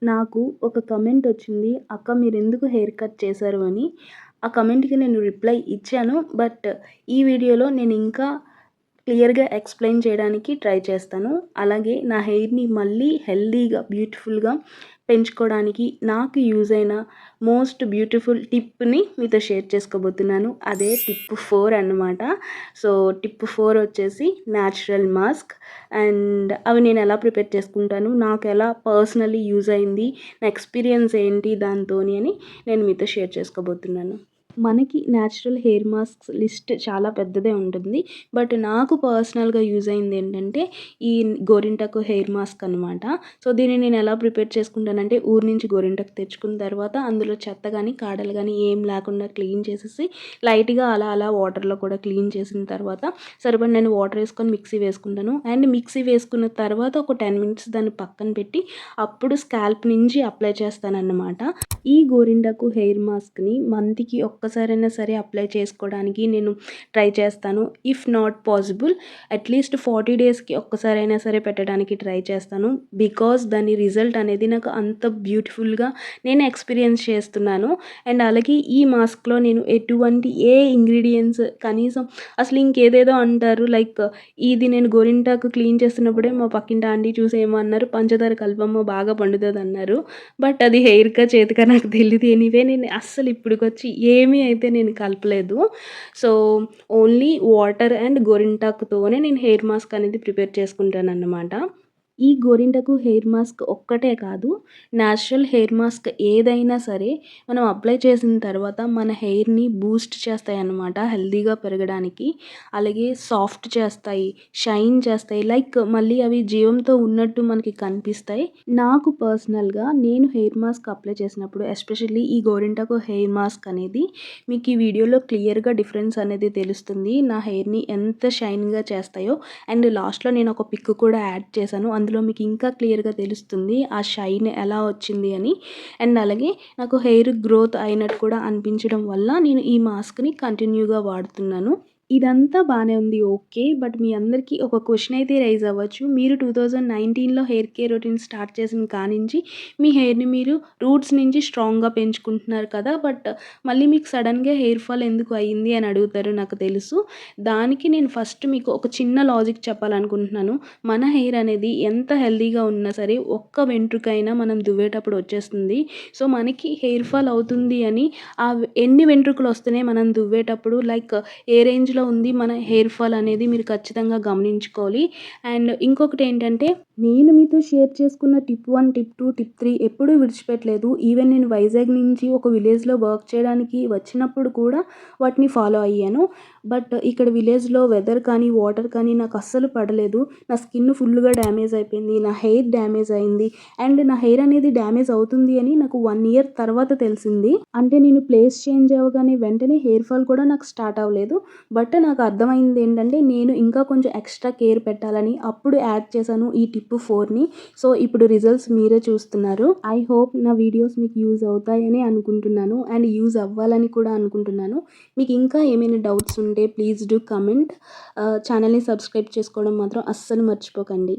నాకు ఒక కమెంట్ వచ్చింది. అక్క మీరెందుకు హెయిర్ కట్ చేశారు అని. ఆ కమెంట్‌కి నేను రిప్లై ఇచ్చాను. బట్ ఈ వీడియోలో నేను ఇంకా క్లియర్‌గా ఎక్స్‌ప్లెయిన్ చేయడానికి ట్రై చేస్తాను. అలాగే నా హెయిర్‌ని మళ్ళీ హెల్తీగా, బ్యూటిఫుల్‌గా పెంచుకోవడానికి నాకు యూజ్ అయిన మోస్ట్ బ్యూటిఫుల్ టిప్‌ని మీతో షేర్ చేసుకోబోతున్నాను. అదే టిప్ 4 అన్నమాట. సో, టిప్ 4 వచ్చేసి న్యాచురల్ మాస్క్. అండ్ అవి నేను ఎలా ప్రిపేర్ చేసుకుంటాను, నాకు ఎలా పర్సనల్లీ యూజ్ అయింది, నా ఎక్స్పీరియన్స్ ఏంటి దాంతోని అని నేను మీతో షేర్ చేసుకోబోతున్నాను. మనకి న్యాచురల్ హెయిర్ మాస్క్స్ లిస్ట్ చాలా పెద్దదే ఉంటుంది. బట్ నాకు పర్సనల్‌గా యూజ్ అయింది ఏంటంటే ఈ గోరింటాకు హెయిర్ మాస్క్ అనమాట. సో, దీన్ని నేను ఎలా ప్రిపేర్ చేసుకుంటానంటే ఊరు నుంచి గోరింటాకు తెచ్చుకున్న తర్వాత అందులో చెత్త గానీ, కాడలు గానీ ఏం లేకుండా క్లీన్ చేసేసి లైట్‌గా అలా అలా వాటర్‌లో కూడా క్లీన్ చేసిన తర్వాత సరిపడినన్ని వాటర్ వేసుకొని మిక్సీ వేసుకుంటాను. అండ్ మిక్సీ వేసుకున్న తర్వాత ఒక 10 మినిట్స్ దాన్ని పక్కన పెట్టి అప్పుడు స్కాల్ప్ నుంచి అప్లై చేస్తానన్నమాట. ఈ గోరింటాకు హెయిర్ మాస్క్‌ని మంత్‌కి ఒక్కసారైనా సరే అప్లై చేసుకోవడానికి నేను ట్రై చేస్తాను. ఇఫ్ నాట్ పాసిబుల్ అట్‌లీస్ట్ 40 డేస్‌కి ఒక్కసారైనా సరే పెట్టడానికి ట్రై చేస్తాను. బికాజ్ దాని రిజల్ట్ అనేది నాకు అంత బ్యూటిఫుల్‌గా నేను ఎక్స్‌పీరియన్స్ చేస్తున్నాను. అండ్ అలాగే ఈ మాస్క్‌లో నేను ఎటువంటి ఇంగ్రీడియెంట్స్ కనీసం అసలు ఇంకేదేదో అంటారు. లైక్ ఇది నేను గోరింటాకు క్లీన్ చేస్తున్నప్పుడే మా పక్కింటి ఆంటీ చూసి ఏమన్నారు, పంచదార కలపమ్మ బాగా పండుతదన్నారు. బట్ అది హెయిర్‌కా చేతికా నాకు తెలీదు. ఎనీవే నేను అస్సలు ఇప్పటికొచ్చి ఏమీ అయితే నేను కలపలేదు. సో, ఓన్లీ వాటర్ అండ్ గోరింటాకుతోనే నేను హెయిర్ మాస్క్ అనేది ప్రిపేర్ చేసుకుంటానన్నమాట. ఈ గోరింటాకు హెయిర్ మాస్క్ ఒక్కటే కాదు, న్యాచురల్ హెయిర్ మాస్క్ ఏదైనా సరే మనం అప్లై చేసిన తర్వాత మన హెయిర్‌ని బూస్ట్ చేస్తాయన్నమాట హెల్తీగా పెరగడానికి. అలాగే సాఫ్ట్ చేస్తాయి, షైన్ చేస్తాయి. లైక్ మళ్ళీ అవి జీవంతో ఉన్నట్టు మనకి కనిపిస్తాయి. నాకు పర్సనల్‌గా నేను హెయిర్ మాస్క్ అప్లై చేసినప్పుడు ఎస్పెషల్లీ ఈ గోరింటాకు హెయిర్ మాస్క్ అనేది మీకు ఈ వీడియోలో క్లియర్‌గా డిఫరెన్స్ అనేది తెలుస్తుంది. నా హెయిర్‌ని ఎంత షైన్‌గా చేస్తాయో. అండ్ లాస్ట్‌లో నేను ఒక పిక్ కూడా యాడ్ చేశాను. అందులో మీకు ఇంకా క్లియర్‌గా తెలుస్తుంది ఆ షైన్ ఎలా వచ్చింది అని. అండ్ అలాగే నాకు హెయిర్ గ్రోత్ అయినట్టు కూడా అనిపించడం వల్ల నేను ఈ మాస్క్‌ని కంటిన్యూగా వాడుతున్నాను. ఇదంతా బానే ఉంది. ఓకే. బట్ మీ అందరికీ ఒక క్వెషన్ అయితే రైజ్ అవ్వచ్చు. మీరు 2019లో హెయిర్ కేర్ రొటీన్ స్టార్ట్ చేసిన కానించి మీ హెయిర్‌ని మీరు రూట్స్ నుంచి స్ట్రాంగ్‌గా పెంచుకుంటున్నారు కదా! బట్ మళ్ళీ మీకు సడెన్‌గా హెయిర్ ఫాల్ ఎందుకు అయింది అని అడుగుతారు నాకు తెలుసు. దానికి నేను ఫస్ట్ మీకు ఒక చిన్న లాజిక్ చెప్పాలనుకుంటున్నాను. మన హెయిర్ అనేది ఎంత హెల్తీగా ఉన్నా సరే ఒక్క వెంట్రుకైనా మనం దువ్వేటప్పుడు వచ్చేస్తుంది. సో, మనకి హెయిర్ ఫాల్ అవుతుంది అని ఎన్ని వెంట్రుకలు వస్తున్నాయి మనం దువ్వేటప్పుడు లైక్ ఏ రేంజ్‌లో ఉంది మన హెయిర్ ఫాల్ అనేది మీరు ఖచ్చితంగా గమనించుకోవాలి. అండ్ ఇంకొకటి ఏంటంటే నేను మీతో షేర్ చేసుకున్న టిప్ 1, టిప్ 2, టిప్ 3 ఎప్పుడూ విడిచిపెట్టలేదు. ఈవెన్ నేను వైజాగ్ నుంచి ఒక విలేజ్‌లో వర్క్ చేయడానికి వచ్చినప్పుడు కూడా వాటిని ఫాలో అయ్యాను. బట్ ఇక్కడ విలేజ్‌లో వెదర్ కానీ, వాటర్ కానీ నాకు అస్సలు పడలేదు. నా స్కిన్ ఫుల్‌గా డ్యామేజ్ అయిపోయింది. నా హెయిర్ డ్యామేజ్ అయింది. అండ్ నా హెయిర్ అనేది డ్యామేజ్ అవుతుంది అని నాకు 1 ఇయర్ తర్వాత తెలిసింది. అంటే నేను ప్లేస్ చేంజ్ అవ్వగానే వెంటనే హెయిర్ ఫాల్ కూడా నాకు స్టార్ట్ అవ్వలేదు. బట్ నాకు అర్థమైంది ఏంటంటే నేను ఇంకా కొంచెం ఎక్స్ట్రా కేర్ పెట్టాలని అప్పుడు యాడ్ చేశాను ఈ టిప్ 4ని. సో, ఇప్పుడు రిజల్ట్స్ మీరే చూస్తున్నారు. ఐ హోప్ నా వీడియోస్ మీకు యూజ్ అవుతాయని అనుకుంటున్నాను. అండ్ యూజ్ అవ్వాలని కూడా అనుకుంటున్నాను. మీకు ఇంకా ఏమైనా డౌట్స్ ఉంటే ప్లీజ్ డూ కమెంట్. ఛానల్‌ని సబ్స్క్రైబ్ చేసుకోవడం మాత్రం అస్సలు మర్చిపోకండి.